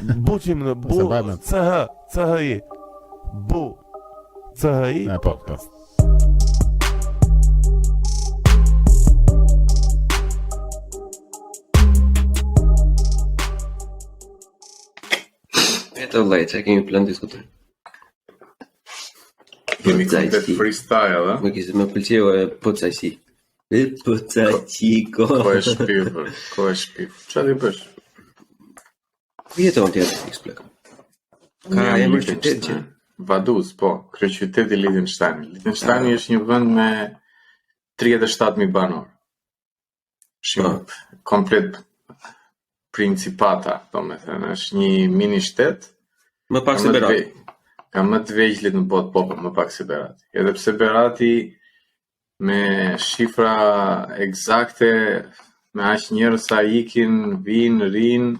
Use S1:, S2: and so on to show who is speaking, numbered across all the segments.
S1: Buçim në bu CHI. Bu CHI podcast.
S2: Eto vllai, çka kemi plan diskutim.
S3: Kemi këtë freestyle, a?
S2: Më pëlqeu po çajsi. Po çajiko.
S3: Ko e shpifur. Çfarë i bësh?
S2: Ku jeton ti aty eksplika? Ka emër qytet që
S3: Vaduz, po, kryeqyteti Liechtenstein. Liechtenstein është një vend me 37.000 banor. Është komplet principata, domethënë, është një mini shtet.
S2: Më pak se Berati.
S3: Ka më të vegjëlit në botë, po, më pak se Berati. Edhe pse Berati me shifra eksakte, me aq njerëz sa ikin, vinë, rinë,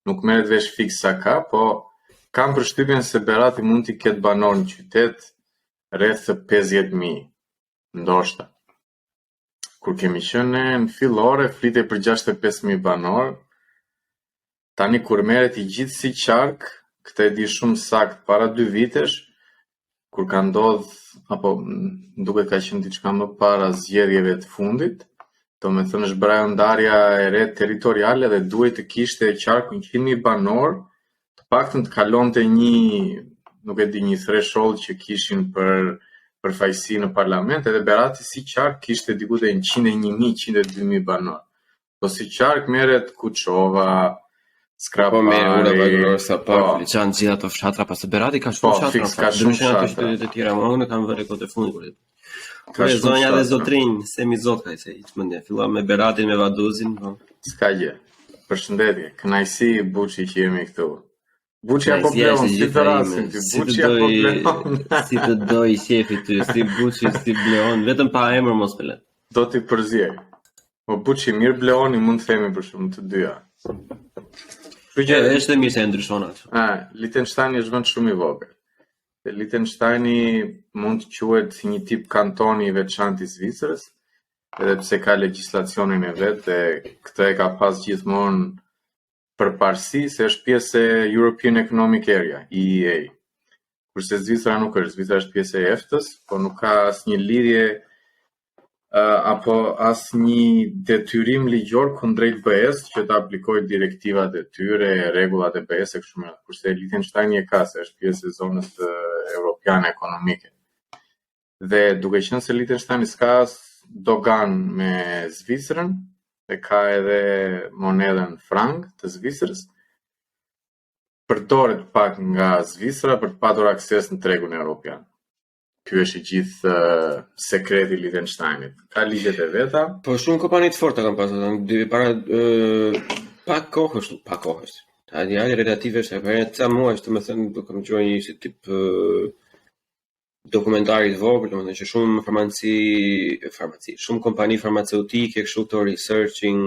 S3: nuk merret vesh fiks sa ka, po kam përshtypjen se Berati mund t'i ketë banor në qytet rreth 50.000, ndoshta. Kur kemi qenë në fillore, flitej për 65.000 banor. Tani kur merret i gjithë si qark, këtë e di shumë sakt para 2 vitesh, kur ka ndodh, apo duket ka qenë diçka më para zgjedhjeve të fundit, domethënë është bërë ndarja e re territoriale dhe duhet të kishte qarku 100.000 banor, të paktën të kalonte një, nuk e di, një threshold që kishin për fajsi në parlament, edhe Berati si qark kishte diku te 101.000, 102.000 banor. Po si qark merret Kuçova, Skrapari,
S2: po merr ura valoror sa pak, Liçan gjithë ato fshatra, pas Berati ka shumë fshatra.
S3: Po, ka shumë fshatra.
S2: Qytetet e tjera, unë kam vënë kot e fundit. Ka zonja dhe zotrinj, semi zotkaj se hiç mendje. Fillon me Beratin, me Vaduzin, po.
S3: S'ka gjë. Përshëndetje, kënaqësi Buçi që jemi këtu. Buçi apo Bleon, si të rasin ty, Buçi apo Bleon.
S2: Si të doj shefi ty, si Buçi, si Bleon, vetëm pa emër mos pëlet.
S3: Do t'i përzjej. Po Buçi mirë Bleoni mund të themi për shumë të dyja.
S2: Është mirë se e ndryshon atë.
S3: Liechtenstein është vend shumë i vogël. Dhe Liechtensteini mund të quhet si një tip kantoni i veçantë i Zvicrës, edhe pse ka legjislacionin e vet dhe këtë e ka pas gjithmonë përparësi se është pjesë e European Economic Area, EEA. Kurse Zvicra nuk është, Zvicra është pjesë e EFTA-s, po nuk ka asnjë lidhje apo asnjë detyrim ligjor kundrejt BE-s që të aplikojë direktivat e tyre, rregullat e BE-s e kështu me radhë. Kurse Liechtensteini e ka, se është pjesë e zonës europiane ekonomike. Dhe duke qenë se Liechtensteini s'ka dogan me Zvicrën, dhe ka edhe monedën frank të Zvicrës, përdoret pak nga Zvicra për të patur akses në tregun evropian. Ky është i gjithë sekreti i Liechtensteinit. Ka ligjet e veta.
S2: Po shumë kompani të forta kanë pasur, para pak kohësh. Ai relative është para ca muajsh, domethënë do kam gjuar një si tip dokumentari të vogël, domethënë që shumë farmaci, shumë kompani farmaceutike, kështu to researching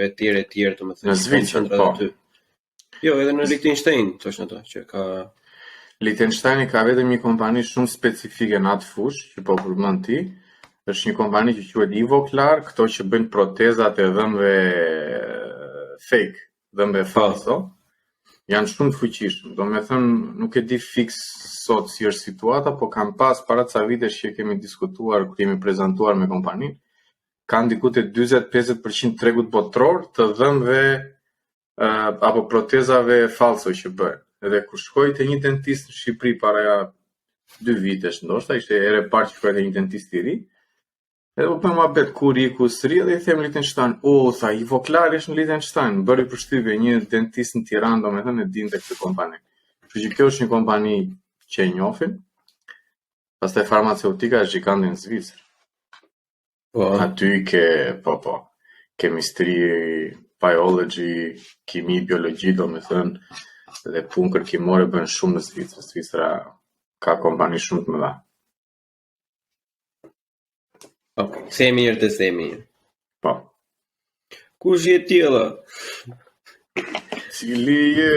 S2: etj, domethënë
S3: në Zvicër, po.
S2: Jo, edhe në Liechtenstein, thosh ato që ka
S3: Liechtensteini ka vetëm një kompani shumë specifike në atë fushë, që po përmend ti, është një kompani që quhet Ivoclar, këto që bëjnë protezat e dhëmbëve fake, dhëmbëve falso, janë shumë të fuqishëm. Domethënë nuk e di fiks sot si është situata, po kam pas para ca vitesh që kemi diskutuar, kur kemi prezantuar me kompaninë, kanë diku te 40-50% tregut botror të dhëmbëve apo protezave falso që bëjnë. Edhe kur shkoj te një dentist në Shqipëri para 2 vitesh, ndoshta ishte ere parë që shkoj te një dentist i ri. Edhe po më bet kur i ku sri dhe i them Liechtenstein, tha Ivoclar është në Liechtenstein, bëri përshtypje një dentist në Tiranë, domethënë e dinte këtë kompani. Kështu që kjo është një kompani që e njohim. Pastaj farmaceutika është gjigante në Zvicër.
S2: po
S3: Aty chemistry, biology, kimi, biologji, domethënë dhe punë kërkimore bën shumë në Zvicër. Zvicra ka kompani shumë të mëdha.
S2: Okay, themi mirë.
S3: Po.
S2: Kush je tjella?
S3: Cili je?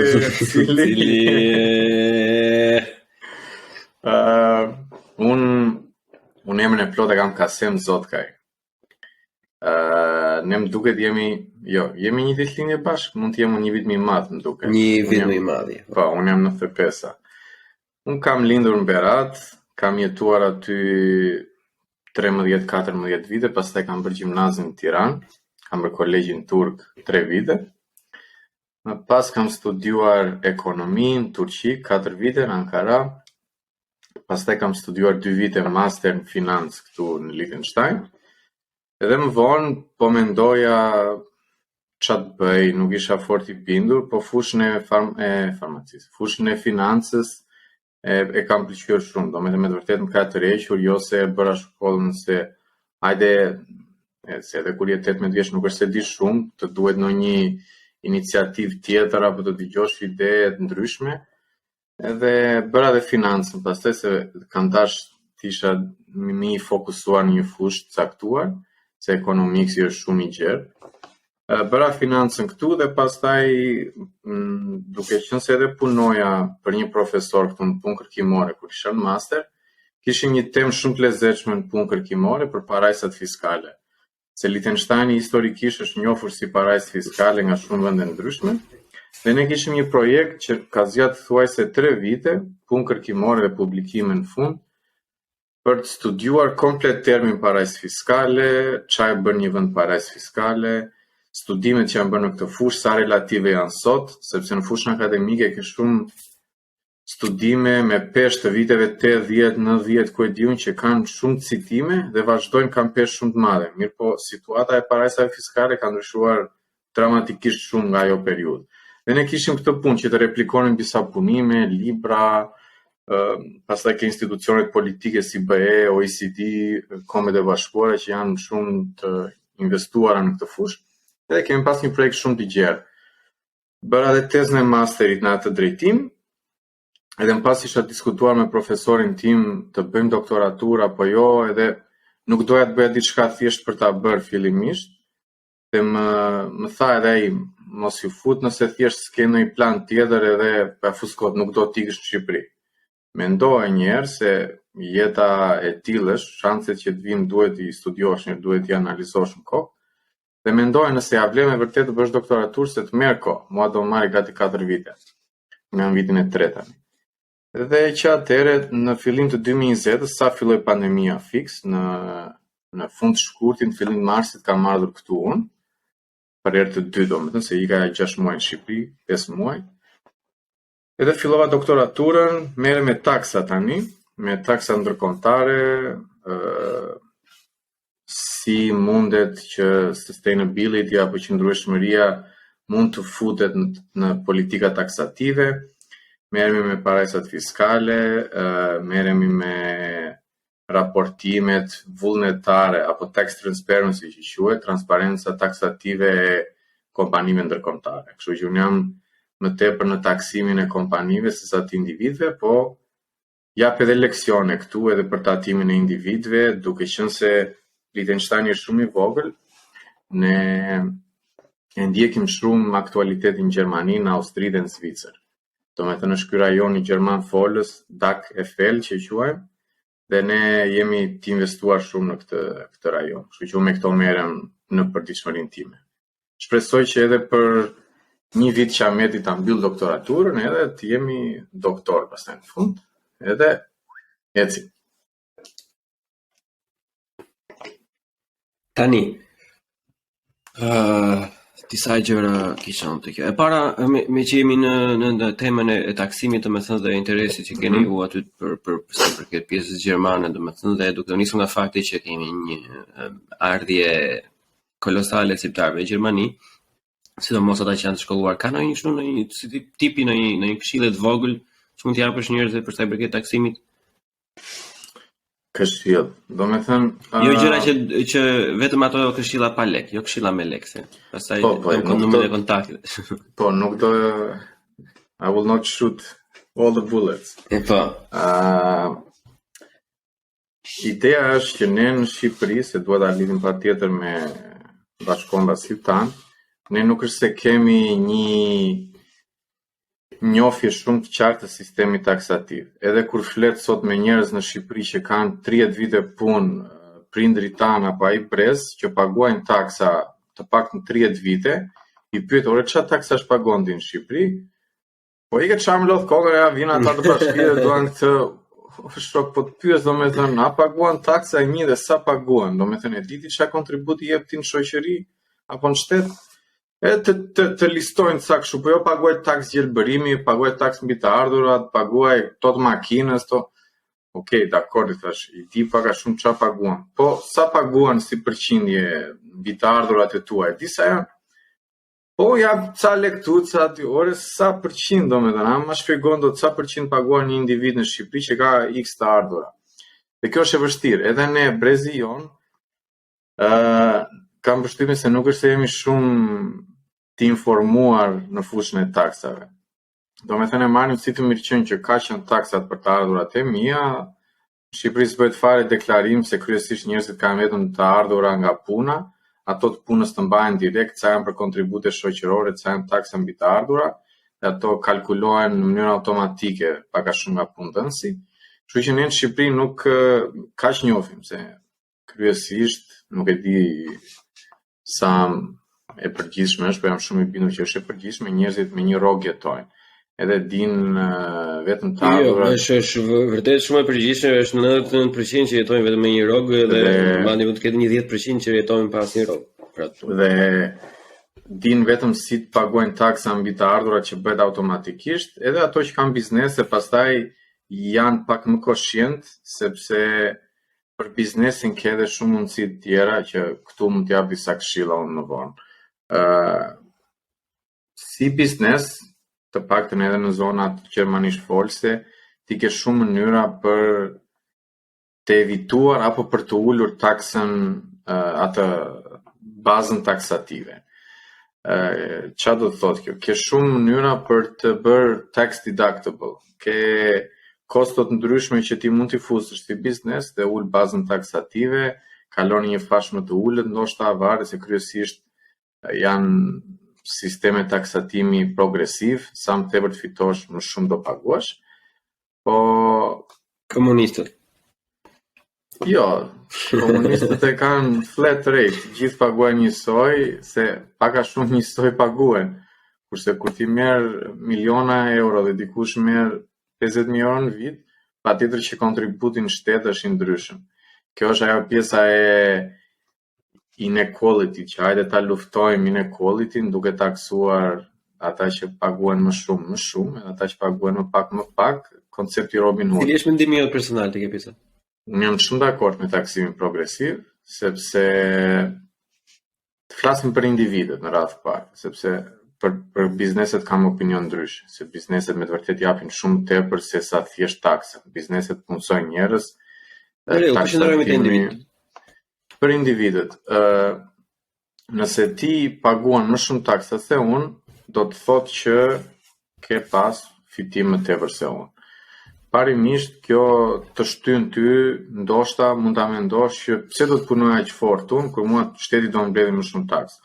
S3: Unë emrin e plot e kam Kasem Zotkaj. Ne më duket jemi një ditëlindje bashkë, mund të jemi një vit më i madh më duket.
S2: Një vit më i madh.
S3: Po, unë jam 95-a. Unë kam lindur në Berat, kam jetuar aty 13-14 vite, pastaj kam bërë gjimnazin në Tiranë, kam bërë kolegjin turk 3 vite. Më pas kam studiuar ekonomi në Turqi 4 vite në Ankara. Pastaj kam studiuar 2 vite master në financë këtu në Liechtenstein. Edhe më vonë po mendoja çfarë të bëj, nuk isha fort i bindur, po fushën e farmacisë, fushën e financës e kam pëlqyer shumë, domethënë me të vërtetë më ka tërhequr, jo se bëra shkollën se hajde se edhe kur je 18 vjeç nuk është se di shumë, të duhet ndonjë iniciativë tjetër apo të dëgjosh ide të ndryshme. Edhe bëra dhe financën, pastaj se kam dash të isha më i fokusuar në një fushë të caktuar, se ekonomiksi është shumë i gjerë. Bëra financën këtu dhe pastaj duke qenë se edhe punoja për një profesor këtu në punë kërkimore kur isha në master, kishim një temë shumë të lezetshme në punë kërkimore për parajsat fiskale. Se Liechtensteini historikisht është njohur si parajsë fiskale nga shumë vende ndryshme, dhe ne kishim një projekt që ka zgjatur thuajse 3 vite, punë kërkimore dhe publikime në fund, për të studiuar komplet termin parajsë fiskale, çfarë bën një vend parajsë fiskale, studimet që janë bërë në këtë fushë, sa relative janë sot, sepse në fushën akademike ke shumë studime me peshë të viteve 80, 90, ku e diun që kanë shumë citime dhe vazhdojnë kanë peshë shumë të madhe. Mirë po, situata e parajsave fiskale ka ndryshuar dramatikisht shumë nga ajo periudhë. Dhe ne kishim këtë punë që të replikonin disa punime, libra, pastaj ke institucionet politike si BE, OECD, Kombet e Bashkuara që janë shumë të investuara në këtë fushë. Dhe kemi pas një projekt shumë të gjerë. Bëra dhe tezën e masterit në atë drejtim, edhe më pas isha diskutuar me profesorin tim të bëjmë doktoratur apo jo, edhe nuk doja të bëja diçka thjesht për ta bërë fillimisht, dhe më tha edhe ai mos ju fut nëse thjesht s'ke ndonjë plan tjetër edhe pa fuskot nuk do të ikësh në Shqipëri. Mendoja një herë se jeta e tillë është, shanset që të vinë duhet i studiosh, duhet i analizosh në kohë. Dhe mendoja nëse ja vlen me vërtet të bësh doktoratur se të merr kohë. Mua do marrë gati 4 vite. Nga në vitin e 3 tani. Dhe që atëherë në fillim të 2020, sa filloi pandemia fiks, në fund të shkurtit, në fillim të marsit kam ardhur këtu unë, për herë të 2 domethënë se ika 6 muaj në Shqipëri, 5 muaj. Edhe fillova doktoraturën, merrem me taksa tani, me taksa ndërkombëtare, si mundet që sustainability apo qëndrueshmëria mund të futet në politika taksative, merremi me parajsat fiskale, merremi me raportimet vullnetare apo tax transparency që quhet, transparenca taksative e kompanive ndërkombëtare. Kështu që unë jam më tepër në taksimin e kompanive se sa të individëve, po jap edhe leksione këtu edhe për tatimin e individëve, duke qenë se Liechtensteini është shumë i vogël, ne e ndjekim shumë aktualitetin në Gjermani, në Austri dhe në Zvicër. Domethënë është ky rajon i gjerman folës, DACH-FL që quajmë, dhe ne jemi të investuar shumë në këtë rajon. Kështu që unë me këto merrem në përditshmërinë time. Shpresoj që edhe për një vit që ameti ta mbyll doktoraturën, edhe të jemi doktor pastaj në fund, edhe eci.
S2: Tani, disa gjëra kisha unë të kjo. E para, me që jemi në temën e taksimit, të me thënë dhe interesit që keni u aty për këtë pjesës gjermane, të me thënë dhe duke nisur nga fakti që kemi një ardhje kolosale shqiptarëve në Gjermani, sidomos ata që janë të shkolluar, ka ndonjë tipi në një këshillë të vogël që mund t'i japësh njerëzve për sa i përket taksimit?
S3: Këshill, do me thënë...
S2: Jo gjëra që vetëm ato këshilla pa lek, jo këshilla me lek, se pastaj do numrin e kontaktit.
S3: Po, nuk do... I will not shoot all the bullets.
S2: Po.
S3: Ideja është që ne në Shqipëri, se duhet ta lidhim patjetër me bashkëkombëtasit tanë, ne nuk është se kemi një njohje shumë të qartë të sistemit taksativ. Edhe kur flet sot me njerëz në Shqipëri që kanë 30 vite punë, prindrit tanë apo ai brez që paguajnë taksa të paktën 30 vite, i pyet, "Ore, çfarë taksash pagon ti në Shqipëri?" Po i ke çam lodh kokën, ja vjen ata të bashkia dhe duan këtë shok, po të pyes domethënë, a paguan taksa e një dhe sa paguan? Domethënë, e diti çfarë kontributi jep ti në shoqëri apo në shtet? Të listojnë sa kështu, po jo paguaj taks gjelbërimi, paguaj taks mbi të ardhurat, paguaj këto të makinës, to. Okej, dakor, i thash, i di pak a shumë çfarë paguan. Po sa paguan si përqindje mbi të ardhurat e tuaj? Disa janë. Po ja ca lektu, ca aty ore, sa përqind domethënë, ma shpjegon do sa përqind paguan një individ në Shqipëri që ka X të ardhura. Dhe kjo është e vështirë. Edhe ne brezi jon, kam përshtypjen se nuk është se jemi shumë të informuar në fushën e taksave. Domethënë marrim si të mirëqenë që ka qenë taksat për të ardhurat e mia. Në Shqipëri s'bëhet fare deklarim se kryesisht njerëzit kanë vetëm të ardhura nga puna, ato të punës të mbahen direkt, ca janë për kontribute shoqërore, ca janë taksa mbi të ardhura, dhe ato kalkulohen në mënyrë automatike pak a shumë nga punëdhënësi. Kështu që ne në Shqipëri nuk kaq njohim se kryesisht nuk e di sa e përgjithshme është, po jam shumë i bindur që është e përgjithshme, njerëzit me një rrogë jetojnë. Edhe din vetëm të ardhurat.
S2: Jo, është vërtet shumë e përgjithshme, është 99% që jetojnë vetëm me një rrogë dhe mandi mund të ketë një 10% që jetojnë pa asnjë rrogë.
S3: Dhe din vetëm si të paguajnë taksa mbi të ardhurat që bëhet automatikisht, edhe ato që kanë biznese pastaj janë pak më koshient, sepse për biznesin ke edhe shumë mundësi të tjera që këtu mund t'jap disa këshilla unë në vonë. Si biznes, të paktën edhe në zonat gjermanisht folse, ti ke shumë mënyra për të evituar apo për të ulur taksën atë bazën taksative. Çfarë do të thotë kjo? Ke shumë mënyra për të bërë tax deductible. Ke kosto të ndryshme që ti mund t'i fusësh si biznes dhe ul bazën taksative, kalon një fash më të ulët, ndoshta varet se kryesisht janë sisteme taksatimi progresiv, sa më tepër të fitosh, më shumë do paguash. Po
S2: komunistët.
S3: Jo, komunistët e kanë flat rate, gjithë paguajnë njësoj, se pak a shumë njësoj paguajnë. Kurse kur ti merr miliona euro dhe dikush merr 50.000 euro në vit, patjetër që kontributi në shtet është i ndryshëm. Kjo është ajo pjesa e inequality, që hajde ta luftojmë inequality-n duke taksuar ata që paguajnë më shumë, edhe ata që paguajnë më pak, koncepti Robin Hood.
S2: Cili është mendimi jot personal te kjo pjesa?
S3: Unë jam shumë dakord me taksimin progresiv, sepse të flasim për individet në radhë parë, sepse për bizneset kam opinion ndryshe, se bizneset me të vërtet japin shumë tepër se sa thjesht taksa. Bizneset punsojnë njerëz. Për individet, nëse ti paguan më shumë taksa se unë, do të thotë që ke pas fitim më tepër se unë. Parimisht, kjo të shtyn ty, ndoshta mund ta mendosh që pse do të punoj aq fort unë, kur mua shteti do më mbledhë më shumë taksa.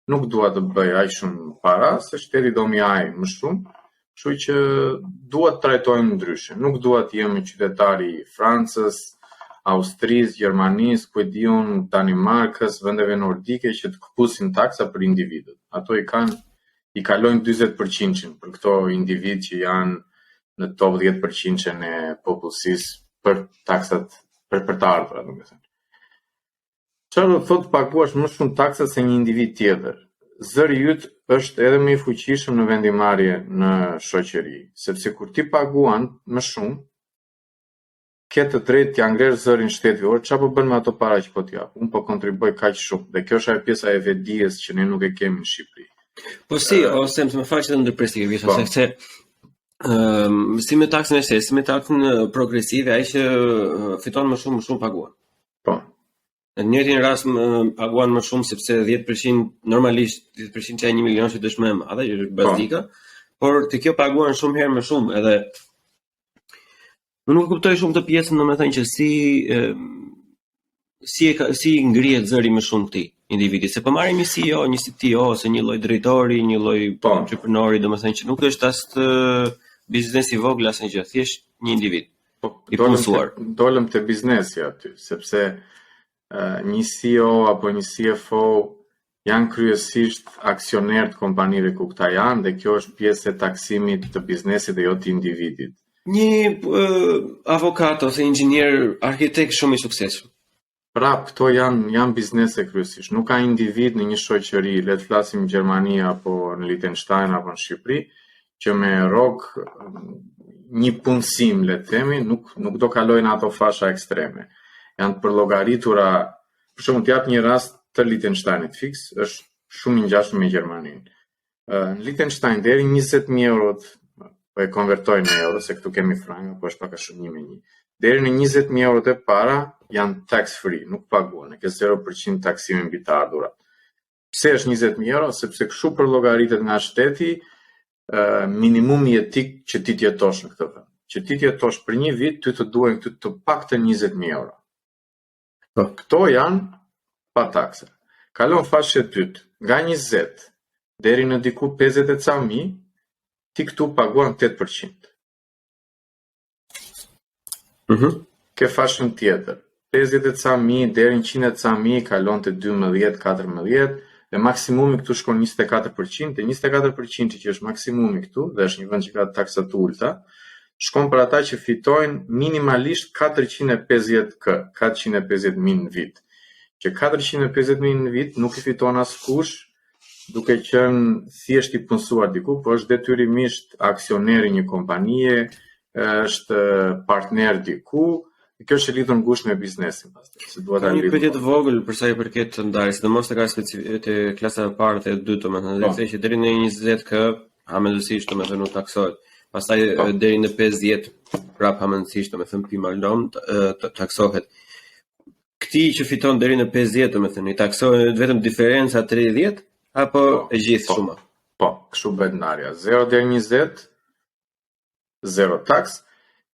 S3: Nuk dua të bëj aq shumë para, se shteti do më jaj më shumë, kështu që dua të trajtojmë ndryshe. Nuk dua të jem qytetari i Francës, Austrisë, Gjermanisë, ku e diun, Danimarkës, vendeve nordike që të këpusin taksa për individët. Ato i kalojnë 40% për këto individ që janë në top 10% e popullsisë për taksat për të ardhurat, domethënë. Çfarë do të thotë paguash më shumë taksa se një individ tjetër? Zëri yt është edhe më i fuqishëm në vendimarrje në shoqëri, sepse kur ti paguan më shumë, ke të drejtë t'ia ngresh zërin shtetit, or çfarë po bën me ato para që po t'jap? Unë po kontribuoj kaq shumë, dhe kjo është ajo pjesa e vetdijes që ne nuk e kemi në Shqipëri.
S2: Po si, ose më fal që të ndërpresi kjo pjesë, sepse si me taksën e shtetit, si me taksën progresive, ai që fiton më shumë paguan.
S3: Po.
S2: Në njëjtin rast paguan më shumë sepse 10% normalisht 10% që 1 milion që është më e madhe, që është bazika, por te kjo paguan shumë herë më shumë, edhe unë nuk kuptoj shumë të pjesën, domethënë që si ngrihet zëri më shumë këtij individi, se po marrim një CEO, një CTO ose një lloj drejtori, një lloj entreprenori, domethënë që nuk është as biznes i vogël as gjë, thjesht një individ. I punësuar.
S3: Dolëm te biznesi aty, sepse një CEO apo një CFO janë kryesisht aksioner të kompanive ku këta janë dhe kjo është pjesë e taksimit të biznesit dhe jo të individit.
S2: Një avokat ose inxhinier, arkitekt shumë i suksesshëm.
S3: Prap, këto janë biznese kryesisht. Nuk ka individ në një shoqëri, le të flasim në Gjermani apo në Liechtenstein apo në Shqipëri, që me rrog një punësim, le të themi, nuk do kalojnë ato fasha ekstreme. Janë të përllogaritura, për shembull, të jap një rast të Liechtensteinit fix, është shumë i ngjashëm me Gjermaninë. Në Liechtenstein deri 20.000 eurot, po e konvertojnë në euro, se këtu kemi franga, po është pak a shumë 1 me 1. Deri në 20.000 eurot e para janë tax free, nuk paguhen, e ke 0% taksime mbi të ardhurat. Pse është 20.000 euro? Sepse kështu përllogaritet nga shteti minimumi jetik që ti jetosh në këtë vend. Që ti jetosh për një vit, ty të duhen të paktën 20.000 euro. Këto janë pa takse. Kalon fashë e dytë, nga 20 deri në diku 50 e ca mijë, ti këtu paguan 8%. Ke fashën tjetër, 50 e ca mijë deri në 100 e ca mijë kalon të 12-14, dhe maksimumi këtu shkon 24%, dhe 24% që është maksimumi këtu, dhe është një vend që ka taksa të ulta, shkon për ata që fitojnë minimalisht 450.000 në vit. Që 450.000 në vit nuk i fiton askush, duke qenë thjesht i punësuar diku, por është detyrimisht aksioneri një kompanie, është partner diku, kjo është lidhur ngushtë me biznesin pastaj.
S2: Ka një pyetje të vogël për sa i përket të ndarjes, sidomos te klasa e parë dhe e dytë, domethënë se që deri në 20k hamendësisht domethënë u taksohet. Pastaj deri në 50 prap hamendësisht domethënë pimalom taksohet. Këti që fiton deri në 50 domethënë i taksohet vetëm diferenca 30 apo e gjithë shuma?
S3: Po, kështu bëhet ndarja. 0 deri 20 0 taks,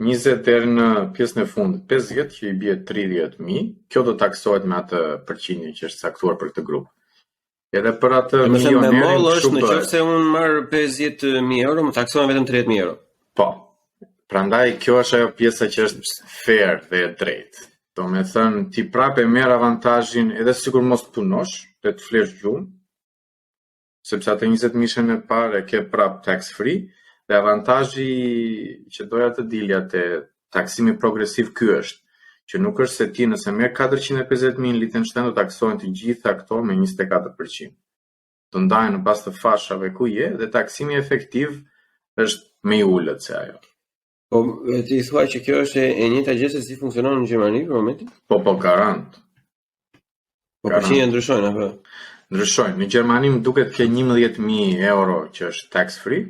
S3: 20 deri në pjesën e fundit 50 që i bie 30.000, kjo do taksohet me atë përqindje që është caktuar për këtë grup. Edhe për atë milionerin
S2: me moll është nëse unë marr 50.000 euro, më taksohen vetëm 30.000 euro.
S3: Po. Prandaj kjo është ajo pjesa që është fair dhe e drejtë. Domethënë ti prapë merr avantazhin edhe sikur mos të punosh, të flesh gjumë, sepse atë 20.000 e parë ke prap tax free. Dhe avantazhi që doja të dilja te taksimi progresiv ky është, që nuk është se ti nëse merr 450.000 në Liechtenstein do taksohen të gjitha këto me 24%. Do ndahen në bazë të fashave ku je dhe taksimi efektiv është më i ulët se ajo.
S2: Po ti thua që kjo është e njëjta gjë se si funksionon në Gjermani për momentin?
S3: Po garant.
S2: Po përqindja ndryshojnë apo?
S3: Ndryshojnë. Në Gjermani më duket ke 11.000 euro që është tax free.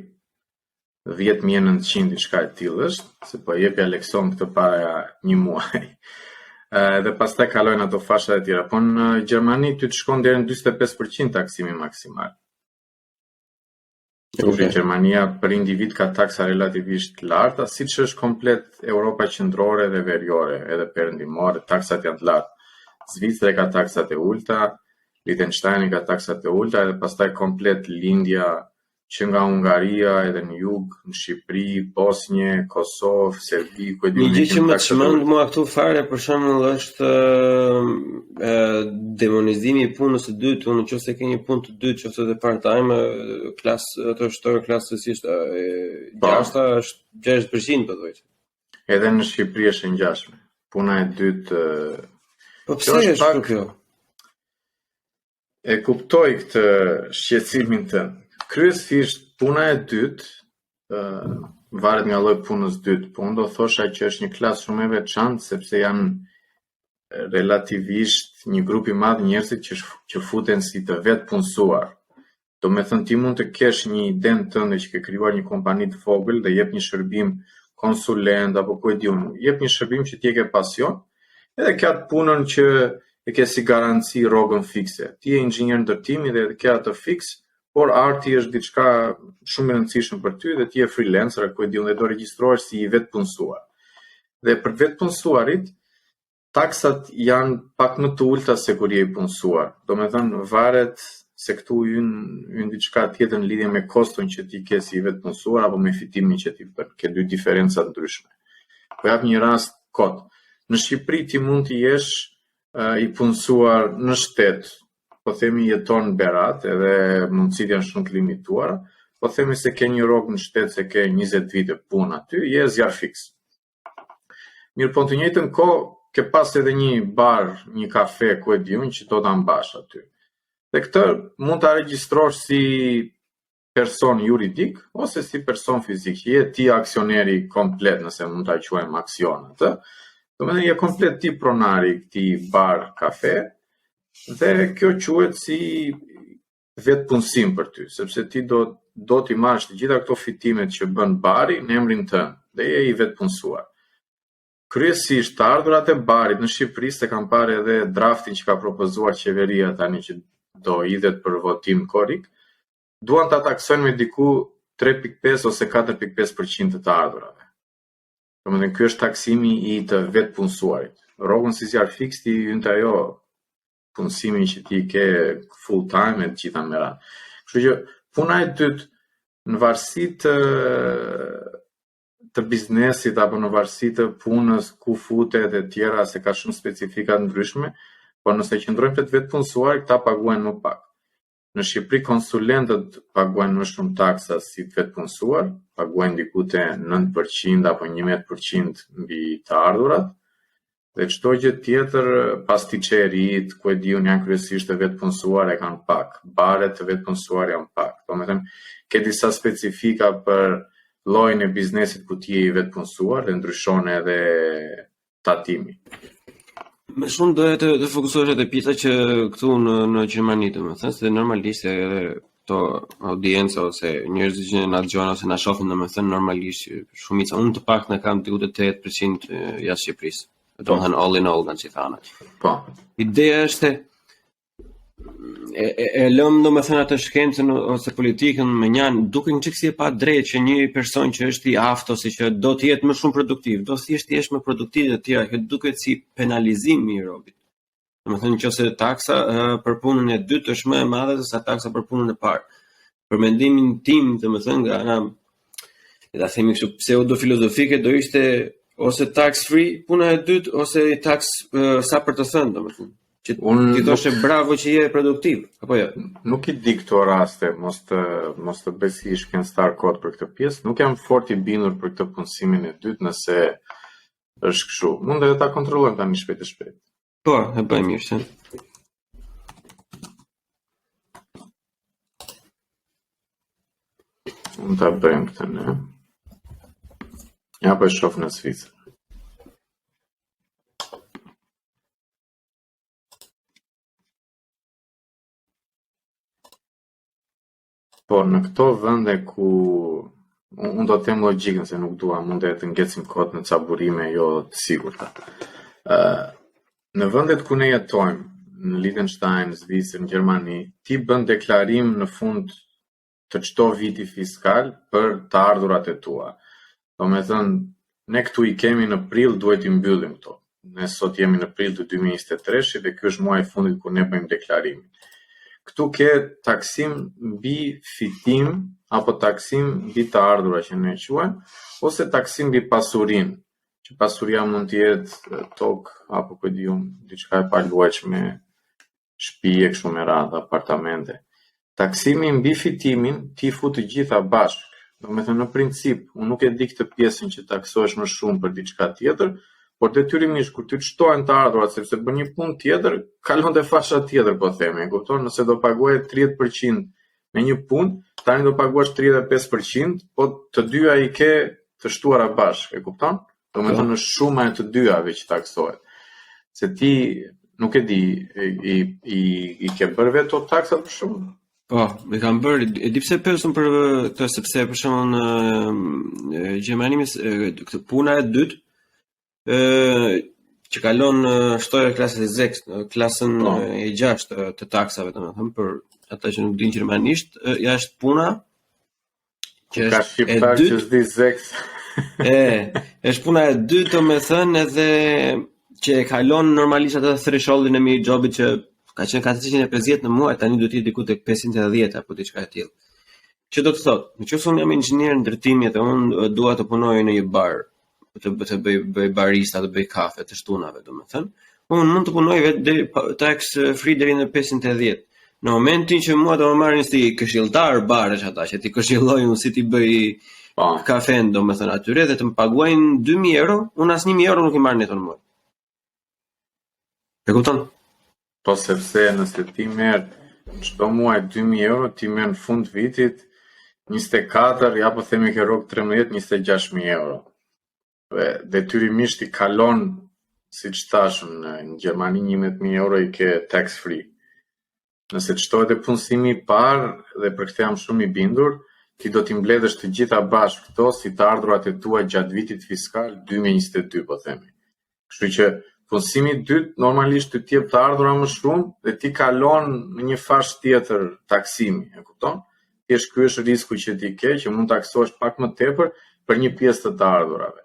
S3: 10.900 diçka e tillë është, se po jepja lekson këtë para një muaj. Dhe pastaj kalojnë ato fasha e tjera. Po në Gjermani ty të shkon deri në 45% taksimi maksimal. Okay. Gjermania për individ ka taksa relativisht larta, siç është komplet Europa qendrore dhe veriore, edhe perëndimore, taksat janë të larta. Zvicra ka taksat e ulta, Liechtenstein ka taksat e ulta, edhe pastaj komplet lindja që nga Hungaria edhe në jug, në Shqipëri, Bosnjë, Kosovë, Serbi, ku e di.
S2: Një gjë që më çmend mua këtu fare për shembull është demonizimi i punës së dytë, nëse ke një punë të dytë, nëse të part-time, klasë ato shtorë klasë si është 6 është 60% pothuajse.
S3: Edhe në Shqipëri është e ngjashme. Puna e dytë.
S2: Po pse është kjo?
S3: E kuptoj këtë shqetësimin tënd. Kryesisht puna e dytë varet nga lloji punës dytë, po unë do thosha që është një klasë shumë e veçantë sepse janë relativisht një grup i madh njerëzit që futen si të vetë punësuar. Domethënë ti mund të kesh një idenë tënde që ke krijuar një kompani të vogël dhe jep një shërbim konsulent apo ku e di unë, jep një shërbim që ti e ke pasion, edhe ke atë punën që e ke si garanci rrogën fikse. Ti je inxhinier ndërtimi dhe ke atë fiks, por arti është diçka shumë e rëndësishme për ty dhe ti je freelancer, ku e di unë, dhe do regjistrohesh si i vetë punësuar. Dhe për vetë punësuarit, taksat janë pak më të ulta se kur je i punësuar. Domethënë varet se këtu hyn diçka tjetër në lidhje me koston që ti ke si i vetë punësuar apo me fitimin që ti bën. Ke dy diferenca ndryshme. Po jap një rast kot. Në Shqipëri ti mund të jesh i punësuar në shtet po themi jeton në Berat, edhe mundësit janë shumë të limituara, po themi se ke një rrogë në shtet se ke 20 vite punë aty, je zjarr fiks. Mirë, po të njëjtën kohë ke pas edhe një bar, një kafe ku e di unë që do ta mbash aty. Dhe këtë mund ta regjistrosh si person juridik ose si person fizik, që je ti aksioneri komplet, nëse mund ta quajmë aksion atë. Domethënë je komplet ti pronari këtij bar kafe, dhe kjo quhet si vetpunësim për ty, sepse ti do t'i marrësh të gjitha këto fitimet që bën bari në emrin tënd, dhe je i vetpunësuar. Kryesisht të ardhurat e barit në Shqipëri, se kam parë edhe draftin që ka propozuar qeveria tani që do hidhet për votim korik, duan ta taksojnë me diku 3.5 ose 4.5% të ardhurave. Domethënë ky është taksimi i të vetpunësuarit. Rrogën si zjarr fiks ti hyn ajo punësimin që ti ke full time e të gjitha me radhë. Kështu që puna e dytë, në varësi të biznesit apo në varësi të punës ku futet e tjera, se ka shumë specifikat ndryshme, por nëse qëndrojmë te të vetpunësuar, këta paguajnë më pak. Në Shqipëri konsulentët paguajnë më shumë taksa si të vetpunësuar, paguajnë diku te 9% apo 11% mbi të ardhurat. Dhe çdo gjë tjetër, pastiçerit, ku e diun janë kryesisht të vetpunësuar e kanë pak. Baret të vetpunësuar janë pak. Domethënë, ke disa specifika për llojin e biznesit ku ti je i vetpunësuar dhe ndryshon edhe tatimi.
S2: Më shumë doja të fokusohesh te pjesa që këtu në Gjermani, domethënë, se normalisht edhe këto audienca ose njerëzit që na dëgjojnë ose na shohin, domethënë normalisht shumica, unë të paktën e kam diku te 8% jashtë Shqipërisë. Domethënë all in all, që thana.
S3: Po.
S2: Ideja është e lëm domethënë atë shkencën ose politikën me njan, duke një çik si e pa drejtë që një person që është i aftë ose që do të jetë më shumë produktiv, do thjesht jesh më produktiv të tjera, që duket si penalizim i robit. Domethënë nëse taksa për punën e dytë është më e madhe se sa taksa për punën e parë. Për mendimin tim, domethënë nga ana, ta themi kështu pseudo filozofike, do ishte ose tax free puna e dytë ose tax sa për të thënë, domethënë. Që ti thoshe bravo që je produktiv, apo jo?
S3: Nuk i di këto raste, mos të besi shkencëtar kot për këtë pjesë, nuk jam fort i bindur për këtë punësimin e dytë nëse është kështu. Mund edhe ta kontrollojmë tani shpejt e shpejt.
S2: Po, e bëjmë mirë se.
S3: Mund ta bëjmë këtë ne. Ja po e shoh në Zvicër. Po, në këto vende ku unë do të them logjikën se nuk dua, mund të ngecim kot në ca burime jo të sigurta. Në vendet ku ne jetojmë, në Liechtenstein, Zvicër, në Gjermani, ti bën deklarim në fund të çdo viti fiskal për të ardhurat e tua. Domethënë, ne këtu i kemi në prill, duhet i mbyllim këto. Ne sot jemi në prill të 2023 dhe ky është muaji i fundit ku ne bëjmë deklarimin. Këtu ke taksim mbi fitim apo taksim mbi të ardhurat që ne quajmë, ose taksim mbi pasurinë, që pasuria mund të jetë tokë apo ku diun diçka e paluajtshme, shtëpi e kështu me radhë, apartamente. Taksimi mbi fitimin ti fut të gjitha bashkë. Domethënë në princip, unë nuk e di këtë pjesën që taksohesh më shumë për diçka tjetër, por detyrimisht kur ty të shtohen të ardhurat sepse bën një punë tjetër, kalon te fasha tjetër, po themi, e kupton? Nëse do paguaje 30% me një punë, tani do paguash 35%, po të dyja i ke të shtuara bashkë, e kupton? Domethënë në shuma e të dyjave që taksohet. Se ti nuk e di, i ke bërë vetë to taksa për shumë?
S2: Po, e kam bërë, e di pse pyesëm për këtë, sepse për shembull në Gjermani këtë puna e dytë që kalon shtojë klasës e 6, klasën e 6 të taksave, domethënë për ata që nuk dinë gjermanisht, është puna që është e dytë
S3: që s'di 6.
S2: Është puna e dytë, domethënë edhe që e kalon normalisht atë thresholdin e mi jobit që ka qenë 450 në muaj, tani duhet të jetë diku tek 510 apo diçka e tillë. Që do të thotë, nëse unë jam inxhinier ndërtimi dhe unë dua të punoj në një bar, të bëj barista, të bëj kafe të shtunave, domethënë, unë mund të punoj vetë tax free deri në 510. Në momentin që mua do më marrin si këshilltar baresh ata që ti këshillojnë si ti bëj kafen, domethënë atyre dhe të më paguajnë 2.000 euro, unë as 1.000 euro nuk i marr neton më. E kupton?
S3: Po sepse nëse ti merr çdo muaj 2.000 euro, ti merr në fund vitit 24, ja po themi ke rrok 13-26.000 euro. Detyrimisht i kalon, siç thash, në Gjermani 11.000 euro i ke tax free. Nëse të shtohet e punësimi i parë, dhe për këtë jam shumë i bindur, ti do t'i mbledhësh të gjitha bashkë këto si të ardhurat e tua gjatë vitit fiskal 2022, po themi. Kështu që punësimi i dytë normalisht të jep të ardhura më shumë dhe ti kalon në një fashë tjetër taksimi, e kupton? Ky është risku që ti ke, që mund taksohesh pak më tepër për një pjesë të ardhurave.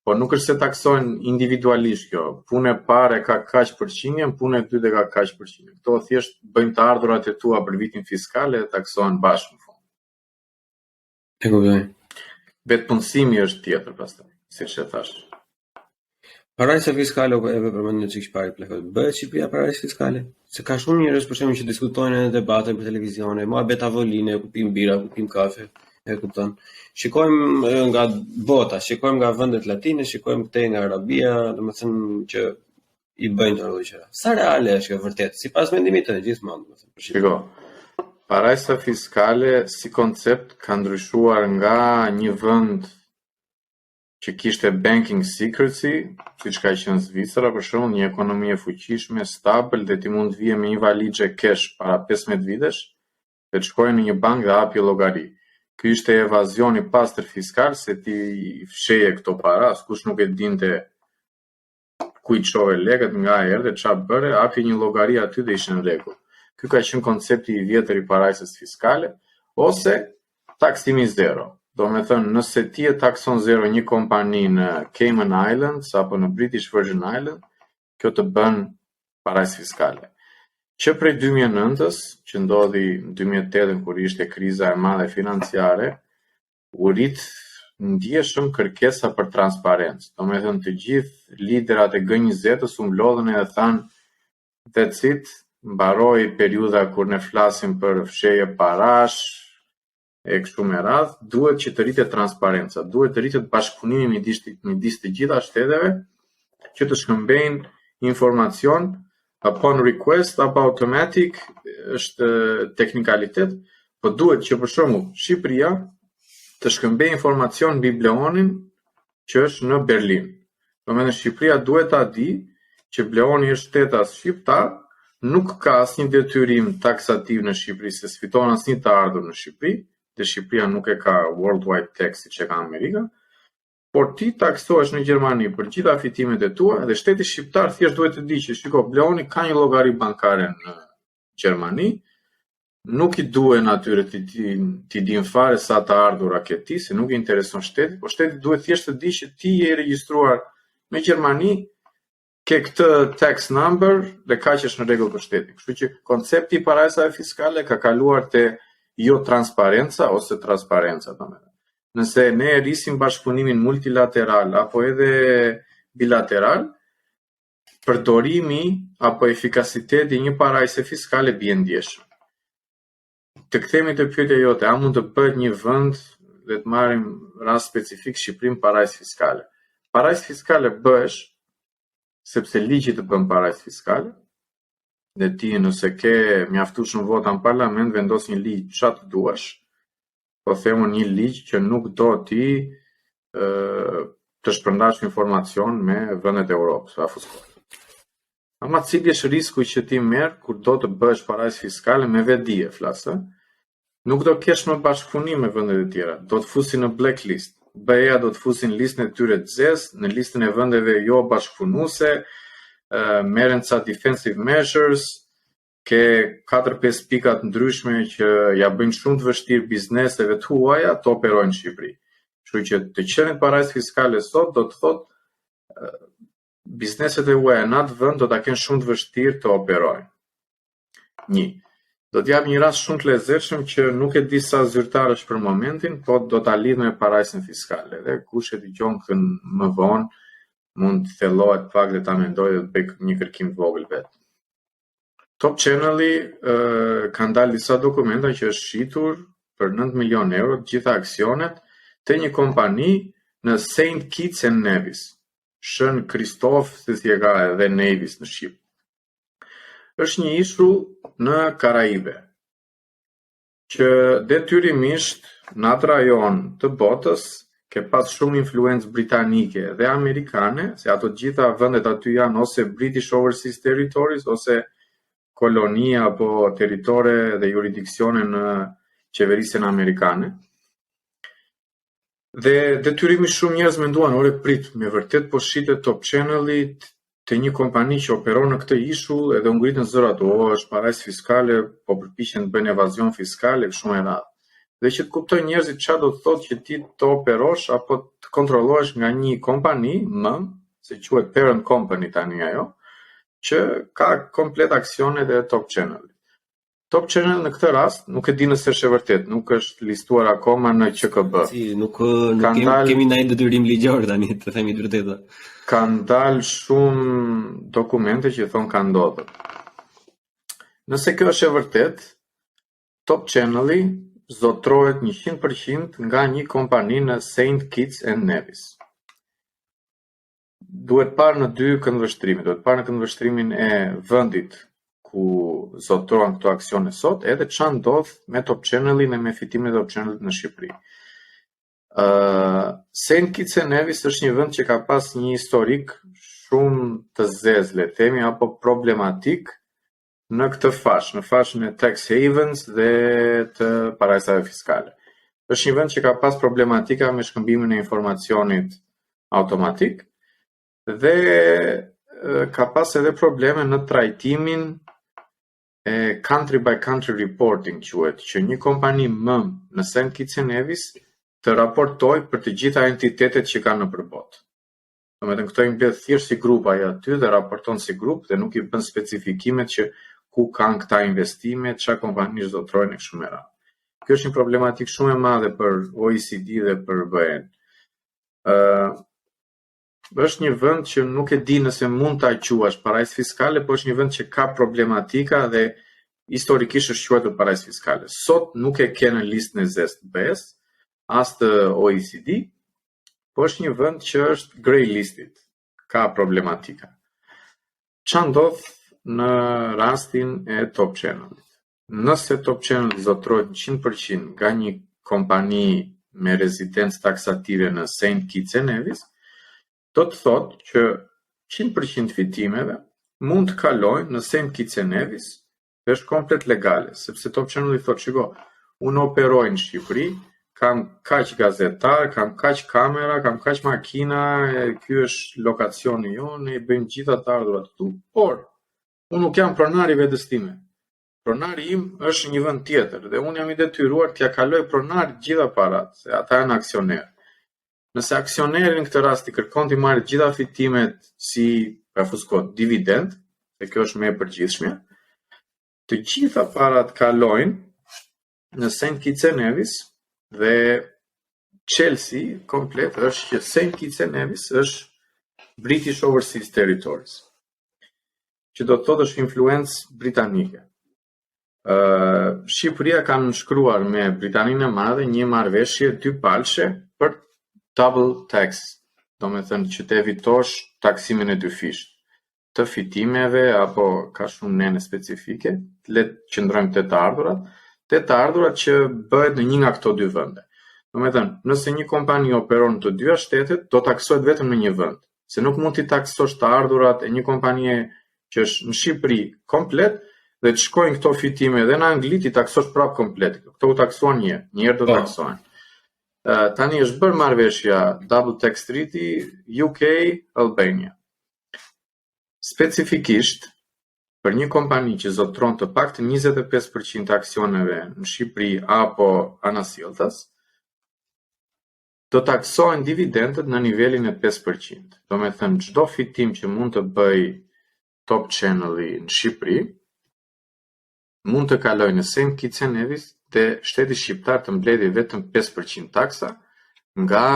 S3: Po nuk është se taksojnë individualisht kjo. Punë e parë ka kaq përqindje, punë e dytë ka kaq përqindje. Kto thjesht bëjnë të ardhurat e tua për vitin fiskal dhe taksohen bashkë në fund.
S2: E kuptoj.
S3: Vetë punësimi është tjetër pastaj, siç e thash.
S2: Parajsa fiskale e përmendën çik parë plehoj. Bëhet Shqipëria parajsë fiskale? Se ka shumë njerëz për shembull që diskutojnë në debate për televizione, muhabet avoline, kupim bira, kupim kafe, e kupton. Shikojmë nga bota, shikojmë nga vendet latine, shikojmë këtej nga Arabia, domethënë që i bëjnë të rrugë gjëra. Sa reale është kjo vërtet, sipas mendimit të gjithmonë, domethënë.
S3: Shiko. Parajsa fiskale si koncept ka ndryshuar nga një vend që kishte banking secrecy, siç ka qenë Zvicra, për shembull, një ekonomi e fuqishme, stabil dhe ti mund vije me një valixhe cash para 15 vitesh, dhe të shkojë në një bankë dhe hapje llogari. Ky ishte evazion i pastër fiskal, se ti fsheje këto para, askush nuk e dinte ku i çove lekët, nga erdhe, çfarë bëre, hapi një llogari aty dhe ishte në rregull. Ky ka qenë koncepti i vjetër i parajsës fiskale, ose taksimi zero. Do me thënë, nëse ti e takson zero një kompani në Cayman Islands apo në British Virgin Island, kjo të bën parajsë fiskale. Që prej 2009-ës, që ndodhi në 2008 kur ishte kriza e madhe financiare, u rit ndjeshëm kërkesa për transparencë. Do me thënë, të gjithë liderat e G20-s u mblodhen edhe thanë, that's it, mbaroi periudha kur ne flasim për fshehje parash, e kështu me radhë, duhet që të rritet transparenca, duhet të rritet bashkëpunimi midis të gjitha shteteve që të shkëmbejnë informacion upon request apo automatic, është teknikalitet, po duhet që për shembull Shqipëria të shkëmbejë informacion mbi Bleonin që është në Berlin. Domethënë Shqipëria duhet ta di që Bleoni është shtetas shqiptar, nuk ka asnjë detyrim taksativ në Shqipëri, se sfiton asnjë të ardhur në Shqipëri, dhe Shqipëria nuk e ka worldwide tax siç e ka Amerika, por ti taksohesh në Gjermani për gjitha fitimet e tua dhe shteti shqiptar thjesht duhet të di që shiko, Bleoni ka një llogari bankare në Gjermani, nuk i duhen atyre ti din fare sa të ardhura ke ti, se nuk i intereson shteti, por shteti duhet thjesht të di që ti je i regjistruar në Gjermani, ke këtë tax number dhe kaq është në rregull për shtetin. Kështu që koncepti i parajsave fiskale ka kaluar te jo transparenca ose transparenca, domethënë. Nëse ne rrisim bashkëpunimin multilateral apo edhe bilateral, përdorimi apo efikasiteti i një parajse fiskale bie ndjeshëm. Të kthehemi te pyetja jote, a mund të bëhet një vend, dhe të marrim rast specifik Shqipërinë parajsë fiskale. Parajsë fiskale bëhesh sepse ligji të bën parajsë fiskale. Dhe ti nëse ke mjaftueshëm vota në parlament, vendos një ligj çfarë duash, po themon një ligj që nuk do ti të shpërndash informacion me vendet e Europës, afuskore. Ama cili është risku që ti merr kur do të bësh parajsë fiskale me vetdije, flasë? Nuk do kesh më bashkëpunim me vendet e tjera, do të fusin në blacklist. BE-ja do të fusin listën e tyre të zezë, në listën e vendeve jo bashkëpunuese, merren ca defensive measures, ke 4-5 pikat ndryshme që ja bëjnë shumë të vështirë bizneseve të huaja të operojnë në Shqipëri. Kështu që të qenë parajsë fiskale sot do të thotë bizneset e huaja në atë vend do ta kenë shumë të vështirë të operojnë. 1. Do t'jap një rast shumë të lezetshëm që nuk e di sa zyrtar është për momentin, po do ta lidh me parajsën fiskale. Dhe kush e dëgjon këtë më vonë mund të thellohet pak dhe ta mendojë dhe të bëjë një kërkim të vogël vetë. Top Channel-i kanë dalë disa dokumenta që është shitur për 9 milion euro të gjitha aksionet të një kompani në St. Kitts and Nevis, Shën Kristof, si e ka edhe Nevis në Shqip. Është një ishull në Karaibe, që detyrimisht në atë rajon të botës ke pas shumë influencë britanike dhe amerikane, se ato gjitha vendet aty janë ose British Overseas Territories, ose kolonia apo territore dhe juridiksione në qeverisjen amerikane. Dhe detyrimisht shumë njerëz menduan, ore prit, me vërtet po shitet Top Channel-i të një kompani që operon në këtë ishull, edhe u ngritën zërat, është parajsë fiskale, po përpiqen të bëjnë evazion fiskale, shumë e radhë. Dhe që të kuptojnë njerëzit çfarë do të thotë që ti të operosh apo të kontrollohesh nga një kompani, se quhet parent company tani ajo, që ka komplet aksionet e Top Channel. Top Channel në këtë rast nuk e di nëse është e vërtet, nuk është listuar akoma në QKB.
S2: Nuk kemi ndonjë detyrim ligjor tani të themi të vërtetën.
S3: Kanë dalë shumë dokumente që thonë ka ndodhur. Nëse kjo është e vërtet, Top Channel-i zotrohet 100% nga një kompani në St. Kitts and Nevis. Duhet parë në dy këndvështrime. Duhet parë në këndvështrimin e vendit ku zotrohen këto aksione sot, edhe çfarë ndodh me Top Channel-in e me fitimin e Top Channel-it në Shqipëri. St. Kitts and Nevis është një vend që ka pas një historik shumë të zezë, le themi, apo problematik në këtë fash, në fashën e tax havens dhe të parajsave fiskale. Është një vend që ka pas problematika me shkëmbimin e informacionit automatik dhe ka pas edhe probleme në trajtimin e country by country reporting, që një kompani në St. Kitts and Nevis të raportoj për të gjitha entitetet që kanë në përbot. Domethënë këto i mbledh thjesht si grup ai aty dhe raporton si grup dhe nuk i bën specifikimet që ku kanë këta investime, çfarë kompani zotrojnë kështu me radhë. Kjo është një problematik shumë e madhe për OECD dhe për BE-n. Është një vend që nuk e di nëse mund ta quash parajsë fiskale, por është një vend që ka problematika dhe historikisht është quajtur parajsë fiskale. Sot nuk e ke në listën e zezë të BE-s, as të OECD, por është një vend që është grey listed, ka problematika. Çfarë ndodh në rastin e Top Channel-it? Nëse Top Channel zotrohet 100% nga një kompani me rezidencë taksative në St. Kitts and Nevis, do të thotë që 100% fitimeve mund të kalojnë në St. Kitts and Nevis dhe është komplet legale, sepse Top Channel i thotë, shiko, unë operoj në Shqipëri, kam kaq gazetar, kam kaq kamera, kam kaq makina, ky është lokacioni jonë, i bëjmë gjitha të ardhurat këtu, por unë nuk jam pronari vetes time. Pronari im është një vend tjetër dhe unë jam i detyruar t'ia kaloj pronarit gjitha parat, se ata janë aksionerë. Nëse aksioneri në këtë rast i kërkon t'i marrë gjitha fitimet si dividend, dhe kjo është më e përgjithshme, të gjitha parat kalojnë në St. Kitts and Nevis dhe Chelsea komplet është që St. Kitts and Nevis është British Overseas Territories, që do të thotë është influencë britanike. Shqipëria ka nënshkruar me Britaninë e Madhe një marrëveshje dypalshe për double tax, do me thënë që të evitosh taksimin e dyfisht të fitimeve, apo ka shumë nene specifike, le të qëndrojmë të ardhurat që bëhet në një nga këto dy vende. Do me thënë, nëse një kompani operon të dyja shtetet, do taksohet vetëm në një vend, se nuk mund t'i taksosh të ardhurat e një kompanie që është në Shqipëri komplet dhe të shkojnë këto fitime dhe në Angli t'i taksosh prapë komplet. Këto u taksuan njëherë do taksohen. Tani është bërë marrëveshja Double Tax Treaty UK-Albania. Specifikisht, për një kompani që zotron të paktën 25% aksioneve në Shqipëri apo anasjelltas, do taksohen dividendet në nivelin e 5%. Do me thënë, çdo fitim që mund të bëj Top Channel-i në Shqipëri, mund të kalojë në St. Kitts and Nevis dhe shteti shqiptar të mbledhë vetëm 5% taksa nga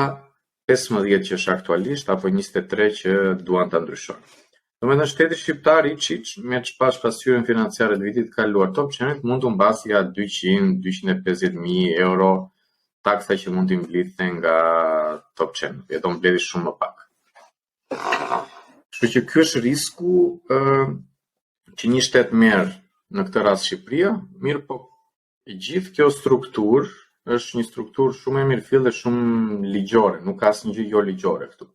S3: 15 që është aktualisht apo 23 që duan ta ndryshojnë. Domethënë shteti shqiptar i çiç me çpash pasqyrën financiare të vitit të kaluar, Top Channel mund të mbasi ja 200-250.000 euro taksa që mund t'i mblidhte nga Top Channel. E do mbledhi shumë më pak. Kështu që ky është risku që një shtet merr në këtë rast Shqipëria, mirë po gjithë kjo strukturë është një strukturë shumë e mirëfill dhe shumë ligjore, nuk ka asnjë gjë jo ligjore këtu.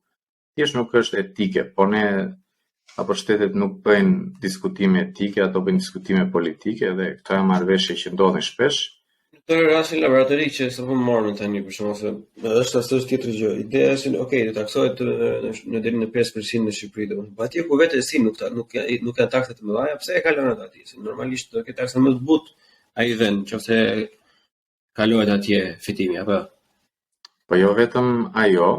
S3: Thjesht nuk është etike, po ne apo shtetet nuk bëjnë diskutime etike, ato bëjnë diskutime politike dhe këto janë marrëveshje që ndodhin shpesh.
S2: Në rastin laboratorik që sapo morëm tani për shkak se është tjetër gjë. Ideja është, okay, do taksohet në deri në 5% në Shqipëri domethënë. Po atje ku vetë si nuk kanë taksa të mëdha, pse e kalon atë atje? Se normalisht do ketë taksa më të butë ai vend, nëse kalohet atje fitimi apo.
S3: Po jo vetëm ajo,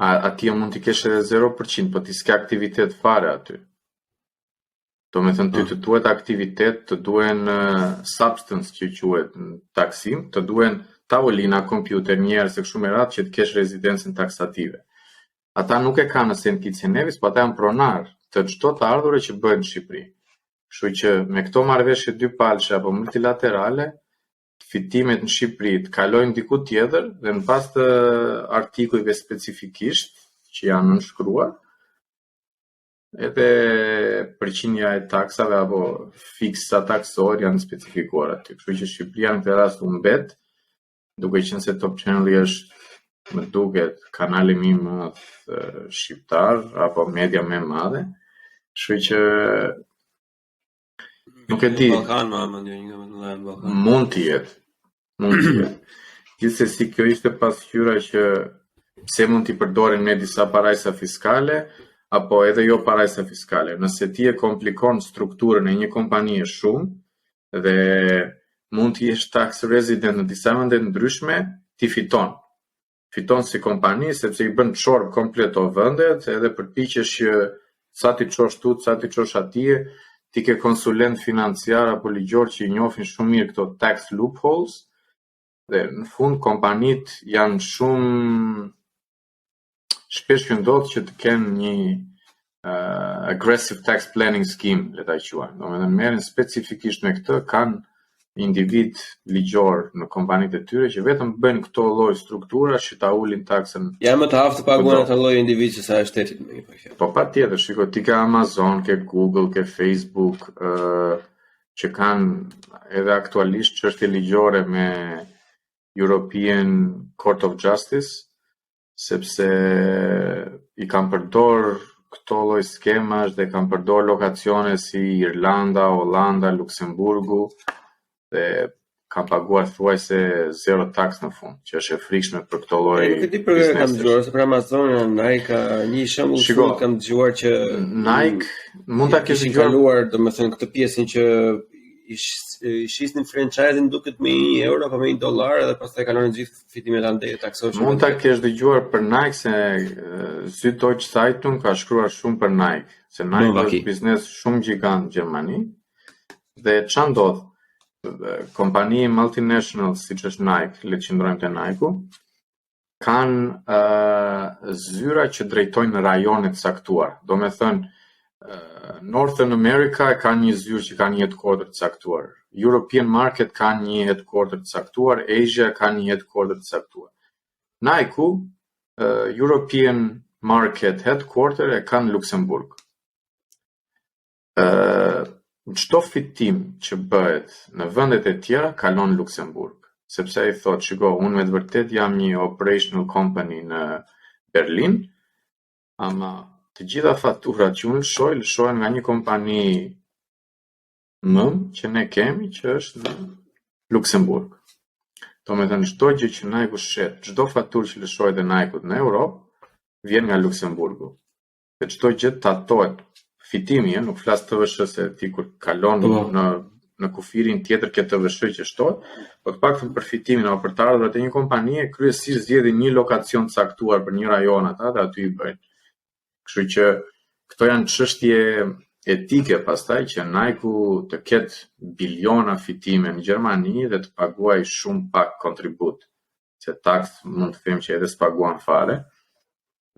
S3: atje mund t'i kesh edhe 0%, po ti s'ke aktivitet fare aty. Do me thënë ty të duhet aktivitet, të duen substance që quhet në taksim, të duen tavolina, kompjuter, njerëz e kështu me radhë që të kesh rezidencën taksative. Ata nuk e kanë në St. Kitts and Nevis, po ata janë pronar të çdo të ardhurë që bëhen në Shqipëri. Kështu që me këto marrëveshje dypalëshe apo multilaterale, fitimet në Shqipëri të kalojnë diku tjetër dhe në bazë të artikujve specifikisht që janë nënshkruar, edhe përqindja e taksave apo fiksa taksor janë specifikuar aty. Kështu që Shqipëria në këtë rast u mbet, duke qenë se Top Channel është më duket kanali më i madh shqiptar apo media më e madhe. Kështu që nuk e di. Mund të jetë. Gjithsesi kjo ishte pasqyra që pse mund t'i përdorin me disa parajsa fiskale apo edhe jo parajsa fiskale. Nëse ti e komplikon strukturën e një kompanie shumë dhe mund t'i jesh tax resident në disa vende ndryshme, ti fiton. Fiton si kompani sepse i bën çorb komplet o vendet, edhe përpiqesh që sa ti çosh tu, sa ti çosh atje, ti ke konsulent financiar apo ligjor që i njohin shumë mirë këto tax loopholes. Dhe në fund kompanit janë shumë shpesh që ndodh që të kenë një aggressive tax planning scheme, le ta quajmë. Domethënë merren specifikisht me këtë, kanë individ ligjor në kompanitë e tyre që vetëm bëjnë këto lloj struktura që ta ulin taksën.
S2: Ja më të aftë të paguajnë atë lloj individ që sa është shtetit me një përgjithësi.
S3: Po patjetër, shiko, ti ke Amazon, ke Google, ke Facebook, që kanë edhe aktualisht çështje ligjore me European Court of Justice, sepse i kanë përdor këto lloj skemash dhe kanë përdor lokacione si Irlanda, Hollanda, Luksemburgu dhe kanë paguar thuajse zero tax në fund, që është e frikshme për këto lloj
S2: biznesi. Këtë për kam dëgjuar se për Amazon, Nike, një shembull kam dëgjuar që
S3: Nike mund ta kesh
S2: dëgjuar, domethënë këtë pjesën që i shisnin franchise-in duket me €1 apo me $1 dhe pastaj kalonin gjithë fitimet andej taksosh.
S3: Mund ta kesh dëgjuar për Nike se Süddeutsche Zeitung ka shkruar shumë për Nike, se Nike është biznes shumë gjigant në Gjermani. Dhe ç'a ndodh? Kompani multinational siç është Nike, le të qëndrojmë te Nike-u, kanë zyra që drejtojnë në rajone të caktuar. Domethënë Northern America ka një zyrë që ka një headquarter të caktuar. European market ka një headquarter të caktuar, Asia ka një headquarter të caktuar. Nike, European market headquarter e ka në Luksemburg. Çdo fitim që bëhet në vendet e tjera kalon në Luksemburg, sepse ai thotë, shiko, unë me të vërtet jam një operational company në Berlin, ama të gjitha faturat që unë lëshohen nga një kompani që ne kemi, që është në Luksemburg. Domethënë çdo gjë që Nike shet, çdo faturë që lëshohet e Nike-ut në Europë, vjen nga Luksemburgu. Dhe çdo gjë tatohet. Fitimi, nuk flas TVSH se ti kur kalon në kufirin tjetër ke TVSH që shtohet, po të paktën për fitimin apo për të ardhurat e një kompanie, kryesisht zgjedhin një lokacion caktuar për një rajon ata dhe aty i bëjnë. Kështu që këto janë çështje etike pastaj që Nike-u të ketë biliona fitime në Gjermani dhe të paguaj shumë pak kontribut, se taks mund të them që edhe s'paguan fare.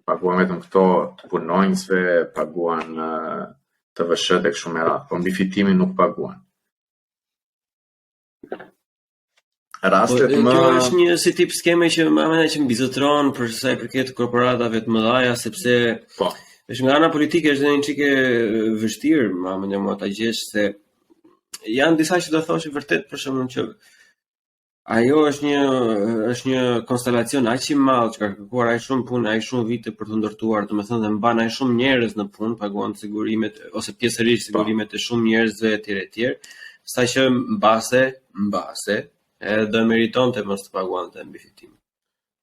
S3: paguan vetëm këto të punonjësve, paguan të vëshët e kështu me radhë, po mbi fitimin nuk paguan. Rastet
S2: Kjo është një si tip skeme që më mendoj që mbizotron për sa i përket korporatave të mëdha, sepse është nga ana politike është një çike vështirë, më mendoj ta gjesh se janë disa që do thoshin vërtet për shembull që ajo është një konstelacion aq i madh që ka kërkuar aq shumë punë, aq shumë vite për të ndërtuar, domethënë dhe mban aq shumë njerëz në punë, paguan sigurimet ose pjesërisht sigurimet e shumë njerëzve etj, saqë mbase edhe do meritonte mos të paguante mbi fitim.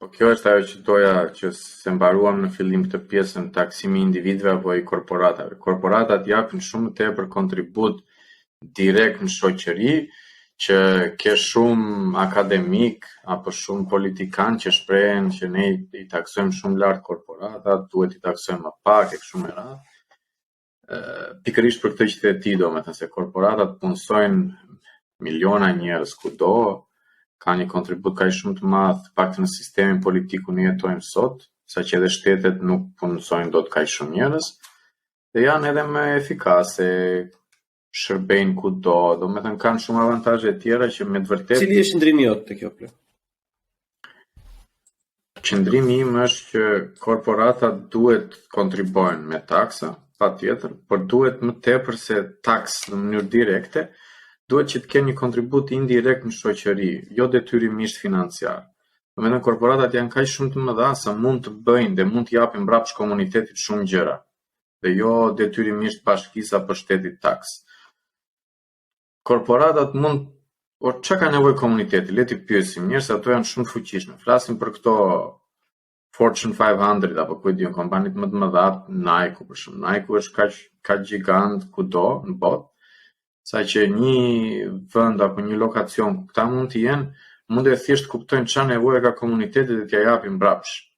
S3: Po kjo është ajo që doja që se mbaruam në fillim këtë pjesën taksimi individëve apo i korporatave. Korporatat japin shumë tepër kontribut direkt në shoqëri, që ke shumë akademik apo shumë politikan që shprehen që ne i taksojmë shumë lart korporatat, duhet i taksojmë më pak e kështu me radhë. Pikërisht për këtë që the ti, domethënë se korporatat punësojnë miliona njerëz kudo, ka një kontribut kaq shumë të madh pak në sistemin politik ku ne jetojmë sot, saqë edhe shtetet nuk punësojnë dot kaq shumë njerëz, dhe janë edhe më efikase, shërbejnë kudo, domethënë kanë shumë avantazhe tjera që me të vërtetë.
S2: Cili është qëndrimi jot te kjo plot?
S3: Qëndrimi im është që korporatat duhet kontribojnë me taksa, patjetër, por duhet më tepër se taksë në mënyrë direkte, duhet që të kenë një kontribut indirekt në shoqëri, jo detyrimisht financiar. Domethënë korporatat janë kaq shumë të mëdha sa mund të bëjnë dhe mund të japin mbrapsht komunitetit shumë gjëra, dhe jo detyrimisht bashkisë apo shtetit taksë. Korporatat mund, çka ka nevojë komuniteti, le t'i pyesim, njerëzit ato janë shumë të fuqishëm. Flasim për këto Fortune 500 apo ku e diun, kompanitë më të mëdha, Nike për shembull. Nike është kaq gigant kudo në botë, saqë një vend apo një lokacion ku këta mund të jenë, mund të thjesht kuptojnë çfarë nevoje ka komuniteti dhe t'ia japin mbrapsht.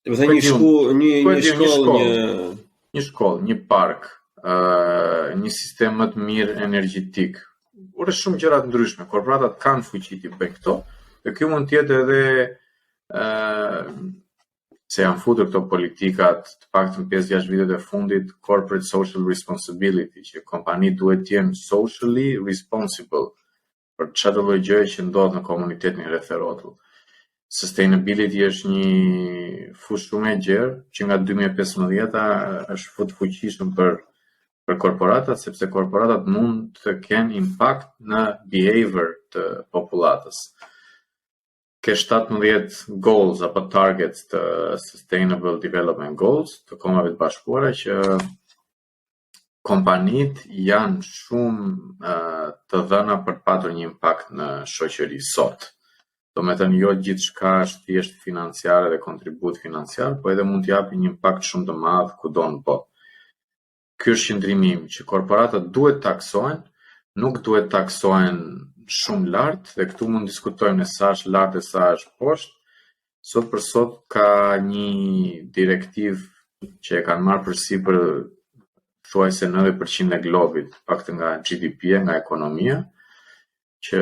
S2: Do të thënë
S3: një shkollë, një park, një sistem më të mirë energjetik. Ure shumë gjëra të ndryshme, korporatat kanë fuqi të bëjnë këto, dhe kjo mund të jetë edhe se janë futur këto politikat, të paktën 5-6 vitet e fundit, corporate social responsibility, që kompanitë duhet të jenë socially responsible për çdo lloj gjëje që ndodh në komunitetin rreth e rrotull. Sustainability është një fushë shumë e gjerë, që nga 2015 është fut fuqishëm për korporatat, sepse korporatat mund të kenë impakt në behavior të popullatës. Ke 17 goals apo targets të Sustainable Development Goals të Kombeve të Bashkuara që kompanitë janë shumë të dhëna për të patur një impakt në shoqëri sot. Domethënë jo gjithçka është thjesht financiare dhe kontribut financiar, po edhe mund të japë një impakt shumë të madh kudo në botë. Ky është qëndrimi im, që korporatat duhet taksohen, nuk duhet taksohen shumë lart, dhe këtu mund diskutojmë në sa është lart e sa është poshtë. Sot për sot ka një direktiv që e kanë marrë përsipër thuajse 90% e globit, paktën nga GDP, nga ekonomia, që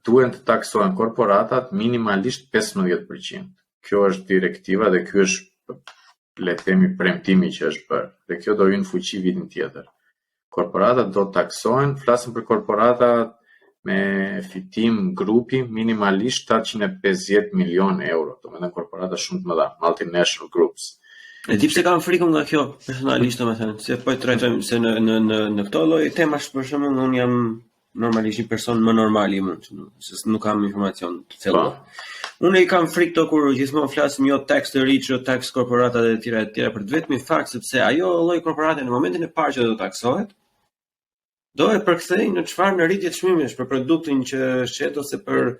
S3: duhen të taksohen korporatat minimalisht 15%. Kjo është direktiva dhe ky është, le të themi, premtimi që është bërë, dhe kjo do hyjë në fuqi vitin tjetër. Korporatat do të taksohen, flasim për korporatat me fitim grupi minimalisht 750 milion euro, domethënë korporata shumë të mëdha, multinational groups.
S2: E di pse kam frikën nga kjo, personalisht domethënë, se po trajtojmë se në këto lloj temash për shembull unë jam normalisht një person më normal i mund, se nuk kam informacion të thelluar. Unë i kam frikë to kur gjithmonë flasim jo tax të rich, jo tax korporatat e tjera për të vetëm fakt sepse ajo lloj korporate në momentin e parë që do taksohet, do e përkthejnë në çfarë në rritje të çmimesh për produktin që shet ose për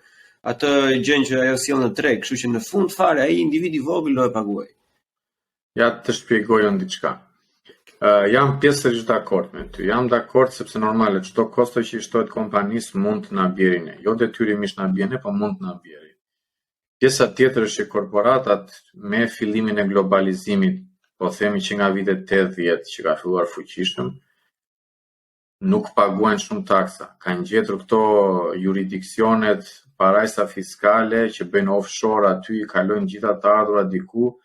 S2: atë gjën që ajo sjell në treg, kështu që në fund fare ai individi i vogël do e paguaj.
S3: Ja të shpjegoj unë diçka. Jam pjesërisht dakord me ty. Jam dakord sepse normale çdo kosto që i shtohet kompanisë mund të na bjerë ne. Jo detyrimisht na bjerë, po mund të na bjerë. Pjesa tjetër është që korporatat me fillimin e globalizimit, po themi që nga vitet 80 që ka filluar fuqishëm, nuk paguajnë shumë taksa. Kanë gjetur këto jurisdiksionet parajsa fiskale që bëjnë offshore aty, i kalojnë gjitha të ardhurat diku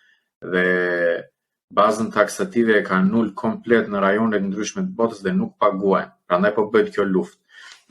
S3: dhe bazën taksative e kanë nul komplet në rajonet ndryshme të botës dhe nuk paguajnë. Prandaj po bëhet kjo luftë.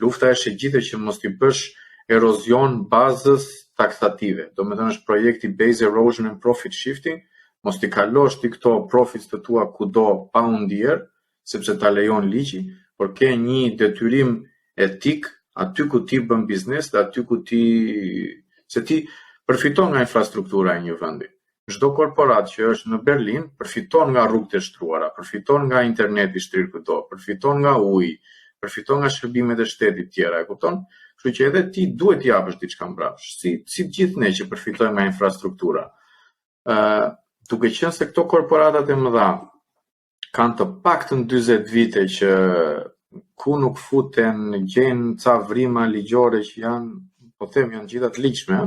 S3: Lufta është e gjithë që mos t'i bësh erozion bazës taksative. Do me thënë është projekti Base Erosion and Profit Shifting, mos t'i kalosh ti këto profits të tua kudo pa u ndier, sepse ta lejon ligji, por ke një detyrim etik aty ku ti bën biznes dhe aty ku se ti përfiton nga infrastruktura e një vendi. Çdo korporat që është në Berlin përfiton nga rrugët e shtruara, përfiton nga interneti shtrir këto, përfiton nga uji, përfiton nga shërbimet e shtetit tjera, e kupton? Kështu që edhe ti duhet t'i japësh diçka mbrapsht, si gjithë ne që përfitojmë nga infrastruktura. Duke qenë se këto korporatat e mëdha kanë të paktën 40 vite që ku nuk futen, gjenë ca vrima ligjore që janë, po them, janë gjitha të ligjshme,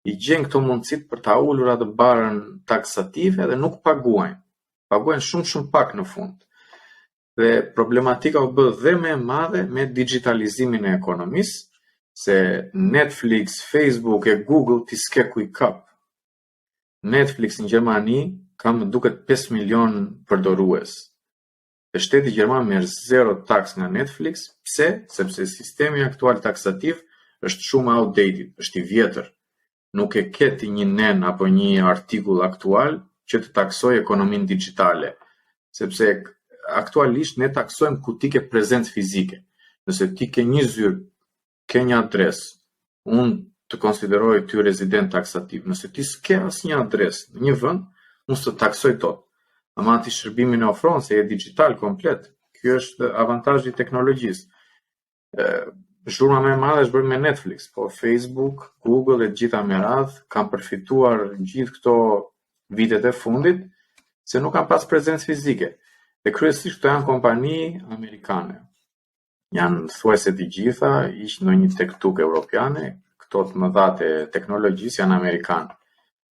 S3: i gjenë këto mundësit për ta ulur atë barën taksative dhe nuk paguajnë. Paguajnë shumë pak në fund. Dhe problematika u bë dhe më e madhe me digitalizimin e ekonomisë, se Netflix, Facebook e Google ti s'ke ku i kap. Netflix në Gjermani ka më duket 5 milion përdorues. Dhe shteti gjerman merr 0 taks nga Netflix, pse? Sepse sistemi aktual taksativ është shumë outdated, është i vjetër. Nuk e keti një nen apo një artikull aktual që të taksoj ekonominë digjitale, sepse aktualisht ne taksojmë ku ti ke prezencë fizike. Nëse ti ke një zyrë, ke një adresë, unë të konsideroj ty rezident taksativ. Nëse ti s'ke asnjë adresë në një vend, unë s'të taksoj tot. Ama ti shërbimin e ofron se je digital komplet. Ky është avantazhi i teknologjisë. Zhurma më e madhe është bërë me Netflix, po Facebook, Google e gjitha me radhë kanë përfituar gjithë këto vitet e fundit se nuk kanë pas prezencë fizike. Dhe kryesisht këto janë kompani amerikane. Janë thuajse të gjitha, ish ndonjë tektuk europiane, këto të mëdha të teknologjisë janë amerikanë.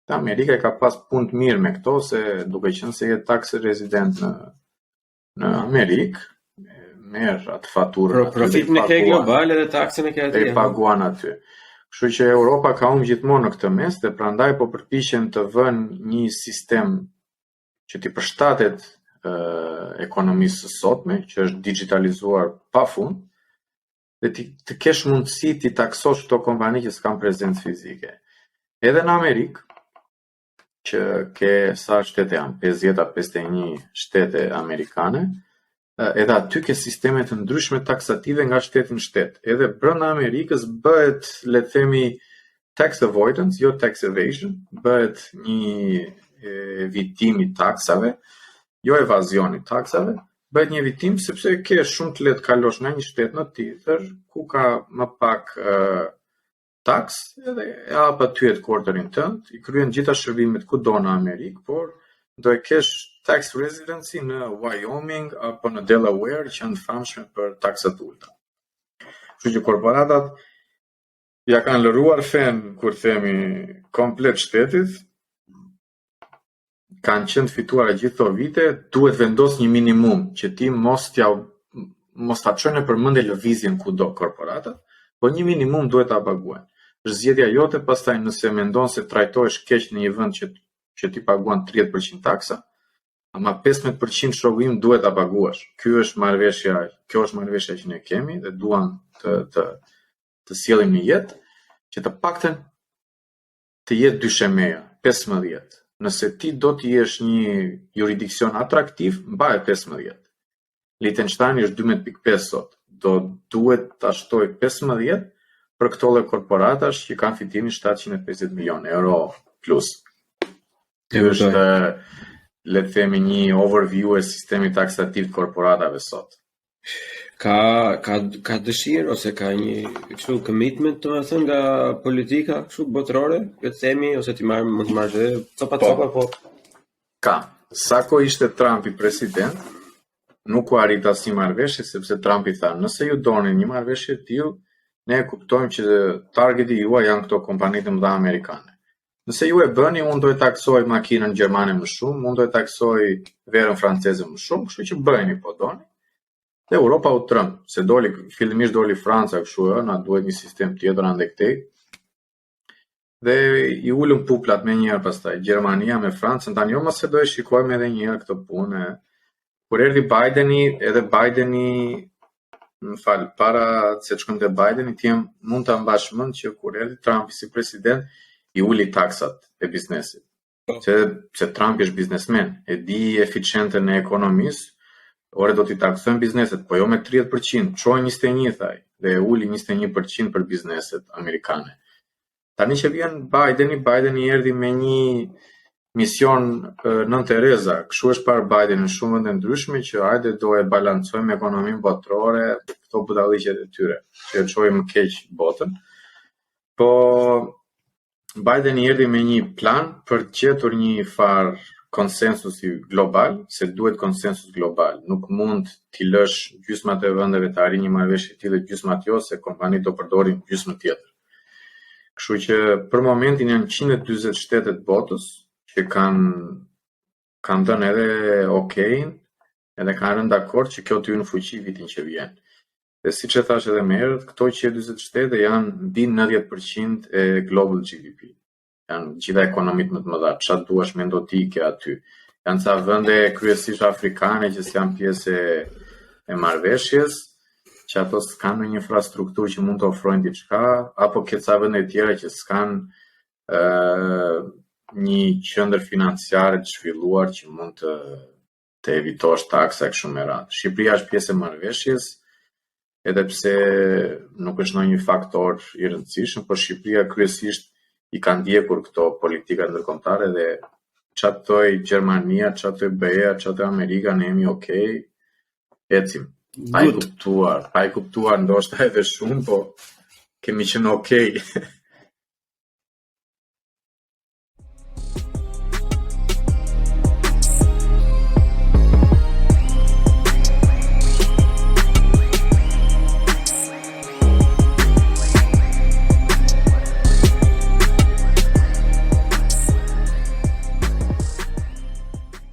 S3: Dhe Amerika ka pas punë të mirë me këto, se duke qenë se je tax rezident në Amerikë, merr atë faturën.
S2: Profitin e ke global edhe taksën e ke aty.
S3: E paguan aty. Kështu që Europa ka humbur gjithmonë në këtë mes dhe prandaj po përpiqen të vënë një sistem që t'i përshtatet ekonomisë së sotme, që është digitalizuar pafund, dhe të kesh mundësi t'i taksosh këto kompani që s'kan prezencë fizike. Edhe në Amerikë, që ke sa shtete janë, 50-51 shtete amerikane, edhe aty ke sisteme të ndryshme taksative nga shtet në shtet. Edhe brenda Amerikës bëhet, le të themi, tax avoidance, jo tax evasion, bëhet një evitim i taksave, jo evazioni i taksave, bëhet një evitim sepse ke shumë të lehtë kalosh nga një shtet në tjetër ku ka më pak taks, edhe e hap aty headquarterin tënd, i kryen gjitha shërbimet kudo në Amerikë, por do e kesh tax residency në Wyoming apo në Delaware që janë të famshme për taksat ulta. Kështu që korporatat ja kanë lëruar fen, kur themi, komplet shtetit, kanë qenë fituara gjithë këto vite, duhet vendos një minimum që ti mos ta çojnë në përmendje lëvizjen kudo korporatat, por një minimum duhet ta paguajnë. Është zgjedhja jote pastaj nëse mendon se trajtohesh keq në një vend që ti paguan 30% taksa, ama 15% shroguim duhet ta paguash. Kjo është marrëveshja që ne kemi dhe duan të sjellim në jetë që të paktën të jetë dyshemeja, 15. Nëse ti do të jesh një jurisdiksion atraktiv, mbahet 15. Liechtenstein është 12.5 sot. Duhet ta shtoj 15 për këto lloj korporatash që kanë fitimin 750 milionë euro plus. Kjo është, le të themi, një overview e sistemit taksativ të korporatave sot.
S2: Ka dëshirë ose ka një kështu commitment, domethënë, nga politika kështu botërore, le të themi, ose mund të marrësh edhe copa po.
S3: Ka. Sako ishte Trumpi president, nuk u arrit asnjë marrëveshje sepse Trumpi tha, nëse ju doni një marrëveshje të tillë, ne kuptojmë që targeti juaj janë këto kompanitë mëdha amerikane. Nëse ju e bëni, unë do e taksoj makinën gjermane më shumë, unë do e taksoj verën franceze më shumë, kështu që bëjeni po doni. Dhe Europa u trëm, se fillimisht doli Franca kështu, na duhet një sistem tjetër ande këtej. dhe i ulën puplat me njëherë pastaj, Gjermania me Francën, tani jo mos se do e shikojmë edhe njëherë këtë punë. Kur erdhi Bideni, edhe Bideni, më fal, para se të shkonte Bideni, ti mund ta mbash mend që kur erdhi Trumpi si president, i uli taksat e biznesit. Se Trumpi është biznesmen, e di eficientën e ekonomisë, ore do t'i taksojnë bizneset, po jo me 30%, çojnë 21 thaj, dhe uli 21% për bizneset amerikane. Tani që vjen Bideni erdhi me një mision nën Tereza, kështu është parë Bideni në shumë vende ndryshme që hajde do e balancojmë ekonominë botërore, këto budalliqet e tyre, që e çojmë keq botën. Po Bideni erdhi me një plan për të gjetur një farë konsensusi global, se duhet konsensus global. Nuk mund t'i lësh gjysmat e vendeve të arrijnë një marrëveshje të tillë gjysmat jo, se kompanitë do përdorin gjysmën tjetër. Kështu që për momentin janë 140 shtetet botës që kanë dhënë edhe okejin, edhe kanë rënë dakord që kjo të hyjë në fuqi vitin që vjen. Dhe siç e thash edhe më herët, këto 140 shtete janë mbi 90% e global GDP. Janë gjitha ekonomitë më të mëdha, çfarë duash mendo ti ke aty. Janë ca vende kryesisht afrikane që janë pjesë e marrëveshjes, që ato s'kanë në një infrastrukturë që mund të ofrojnë diçka, apo ke ca vende tjera që s'kanë një qendër financiare të zhvilluar që mund të evitosh taksa kështu me radhë. Shqipëria është pjesë e marrëveshjes, edhe pse nuk është ndonjë faktor i rëndësishëm, por Shqipëria kryesisht i kanë ndjekur këto politika ndërkombëtare dhe çfarë thoi Gjermania, çfarë thoi BE-ja, çfarë thoi Amerika, ne jemi okay, ecim. Pa i kuptuar ndoshta edhe shumë, po kemi qenë okay.